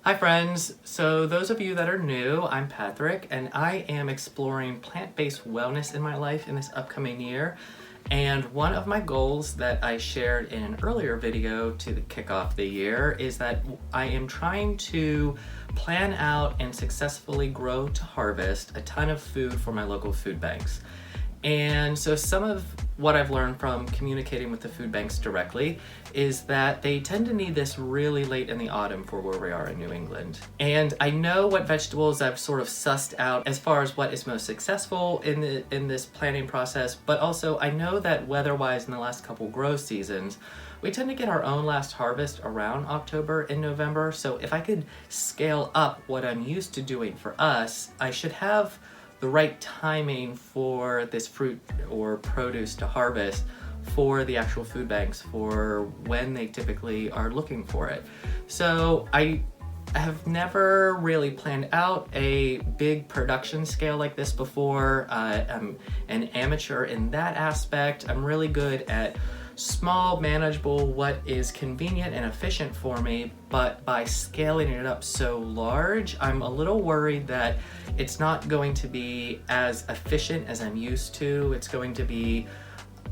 Hi friends, so those of you that are new, I'm Pätrick and I am exploring plant-based wellness in my life in this upcoming year. And one of my goals that I shared in an earlier video to kick off the year is that I am trying to plan out and successfully grow to harvest a ton of food for my local food banks. And so some of what I've learned from communicating with the food banks directly is that they tend to need this really late in the autumn for where we are in New England. And I know what vegetables I've sort of sussed out as far as what is most successful in this planning process, but also I know that weather-wise in the last couple grow seasons, we tend to get our own last harvest around October and November. So if I could scale up what I'm used to doing for us, I should have the right timing for this fruit or produce to harvest for the actual food banks for when they typically are looking for it. So I have never really planned out a big production scale like this before. I'm an amateur in that aspect. I'm really good at small, manageable, what is convenient and efficient for me, but by scaling it up so large, I'm a little worried that it's not going to be as efficient as I'm used to. It's going to be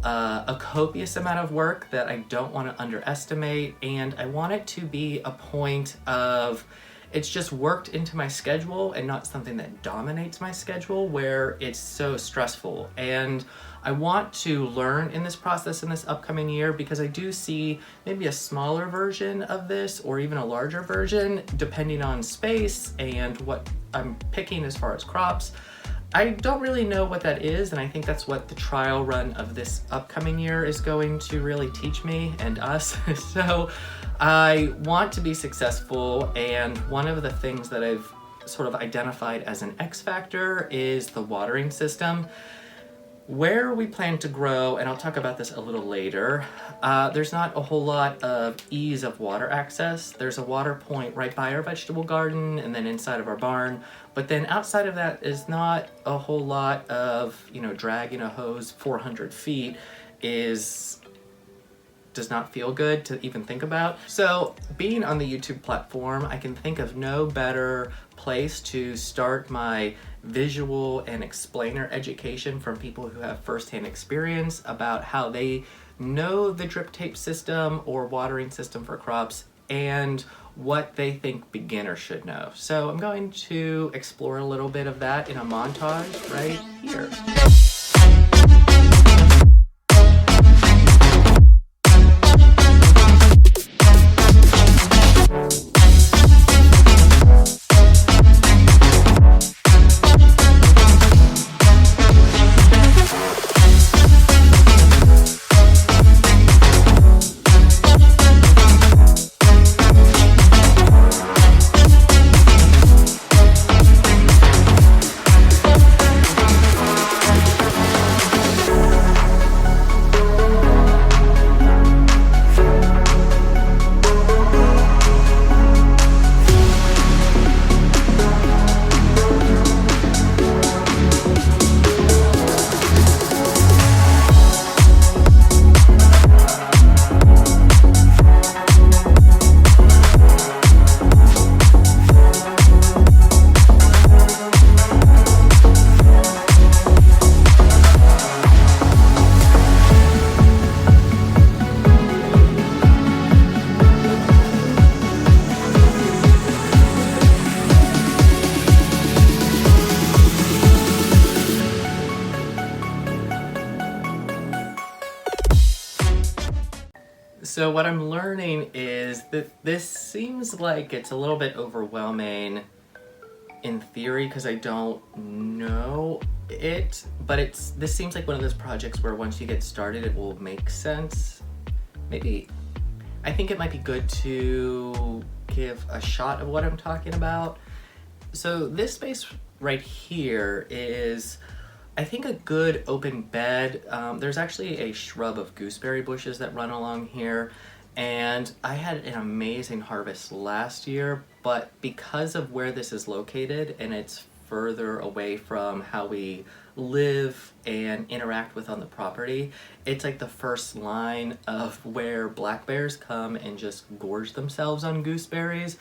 a copious amount of work that I don't want to underestimate, and I want it to be a point of it's just worked into my schedule and not something that dominates my schedule where it's so stressful. And I want to learn in this process in this upcoming year because I do see maybe a smaller version of this or even a larger version depending on space and what I'm picking as far as crops. I don't really know what that is, and I think that's what the trial run of this upcoming year is going to really teach me and us. So I want to be successful, and one of the things that I've sort of identified as an X factor is the watering system. Where we plan to grow, and I'll talk about this a little later, there's not a whole lot of ease of water access. There's a water point right by our vegetable garden and then inside of our barn, but then outside of that is not a whole lot of, dragging a hose 400 feet does not feel good to even think about. So being on the YouTube platform, I can think of no better place to start my visual and explainer education from people who have firsthand experience about how they know the drip tape system or watering system for crops and what they think beginners should know. So I'm going to explore a little bit of that in a montage right here. So what I'm learning is that this seems like it's a little bit overwhelming in theory because I don't know it, but this seems like one of those projects where once you get started it will make sense. Maybe I think it might be good to give a shot of what I'm talking about. So this space right here is, I think, a good open bed. There's actually a shrub of gooseberry bushes that run along here, and I had an amazing harvest last year, but because of where this is located and it's further away from how we live and interact with on the property, it's like the first line of where black bears come and just gorge themselves on gooseberries.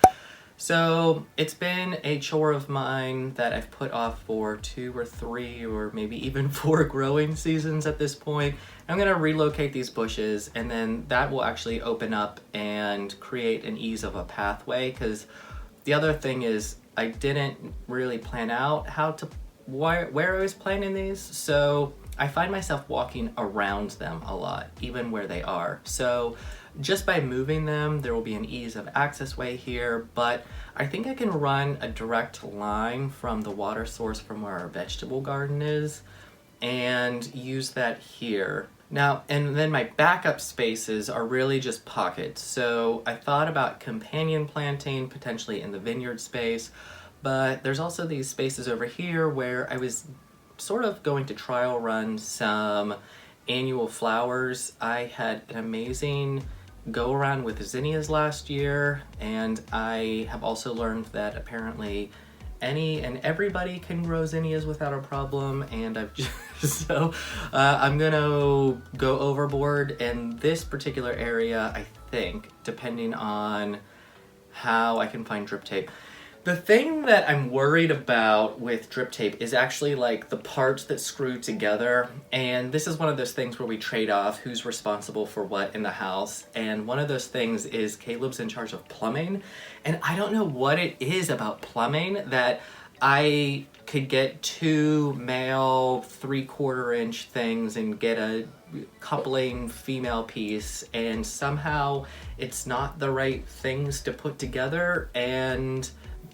So it's been a chore of mine that I've put off for 2 or 3 or maybe even 4 growing seasons at this point. I'm gonna relocate these bushes, and then that will actually open up and create an ease of a pathway, because the other thing is I didn't really plan out where I was planting these, so I find myself walking around them a lot, even where they are. So just by moving them, there will be an ease of access way here, but I think I can run a direct line from the water source from where our vegetable garden is and use that here. Now, and then my backup spaces are really just pockets. So I thought about companion planting potentially in the vineyard space, but there's also these spaces over here where I was sort of going to trial run some annual flowers. I had an amazing go around with zinnias last year, and I have also learned that apparently any and everybody can grow zinnias without a problem, and I'm gonna go overboard in this particular area, I think, depending on how I can find drip tape. The thing that I'm worried about with drip tape is actually like the parts that screw together, and this is one of those things where we trade off who's responsible for what in the house, and one of those things is Caleb's in charge of plumbing, and I don't know what it is about plumbing that I could get 2 male 3/4 inch things and get a coupling female piece, and somehow it's not the right things to put together, and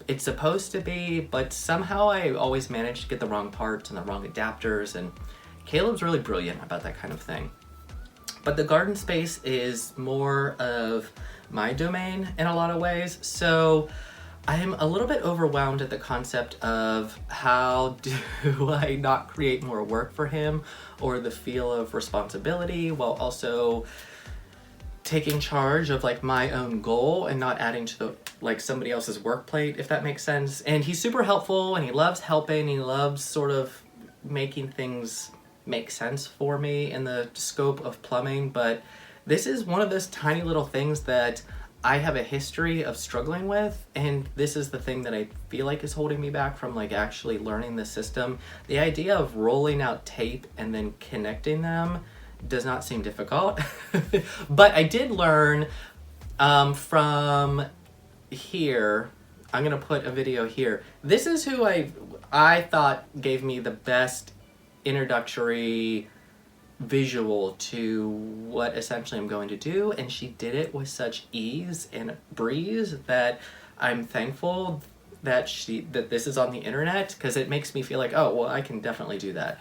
it's supposed to be, but somehow I always manage to get the wrong parts and the wrong adapters, and Caleb's really brilliant about that kind of thing. But the garden space is more of my domain in a lot of ways, so I'm a little bit overwhelmed at the concept of how do I not create more work for him, or the feel of responsibility while also taking charge of like my own goal and not adding to the like somebody else's work plate, if that makes sense. And he's super helpful, and he loves helping, he loves sort of making things make sense for me in the scope of plumbing, but this is one of those tiny little things that I have a history of struggling with, and this is the thing that I feel like is holding me back from like actually learning the system. The idea of rolling out tape and then connecting them does not seem difficult. But I did learn from here. I'm gonna put a video here. This is who I thought gave me the best introductory visual to what essentially I'm going to do, and she did it with such ease and breeze that I'm thankful that this is on the internet, because it makes me feel like, oh well, I can definitely do that.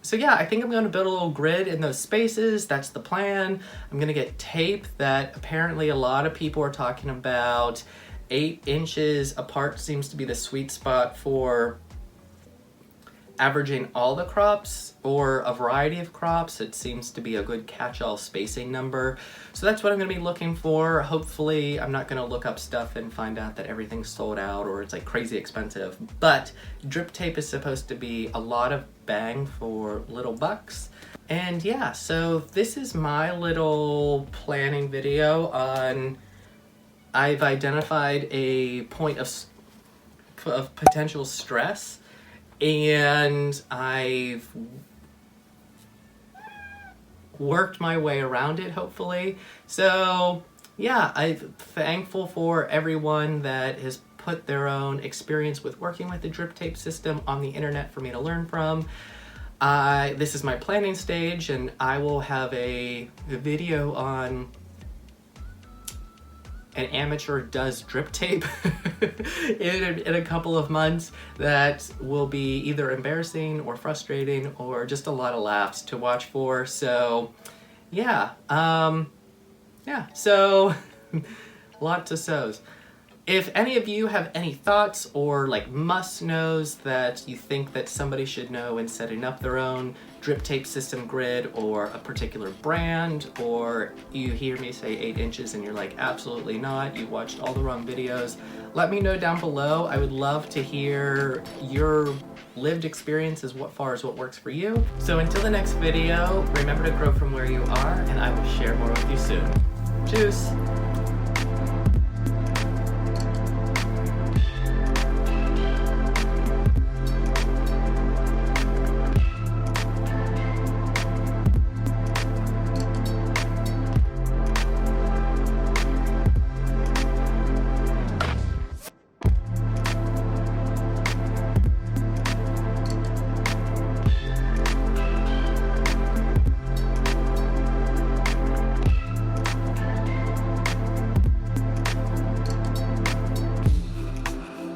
So yeah, I think I'm going to build a little grid in those spaces. That's the plan. I'm going to get tape that apparently a lot of people are talking about. 8 inches apart seems to be the sweet spot for averaging all the crops or a variety of crops. It seems to be a good catch-all spacing number. So that's what I'm gonna be looking for. Hopefully I'm not gonna look up stuff and find out that everything's sold out or it's like crazy expensive. But drip tape is supposed to be a lot of bang for little bucks. And yeah, so this is my little planning video on, I've identified a point of potential stress, and I've worked my way around it, hopefully. So yeah, I'm thankful for everyone that has put their own experience with working with the drip tape system on the internet for me to learn from. This is my planning stage, and I will have a video on an amateur does drip tape in a couple of months that will be either embarrassing or frustrating or just a lot of laughs to watch for. So yeah, so lots of so's. If any of you have any thoughts or like must-knows that you think that somebody should know in setting up their own drip tape system grid, or a particular brand, or you hear me say 8 inches and you're like, absolutely not, you watched all the wrong videos, let me know down below. I would love to hear your lived experience as far as what works for you. So until the next video, remember to grow from where you are, and I will share more with you soon. Tschüss!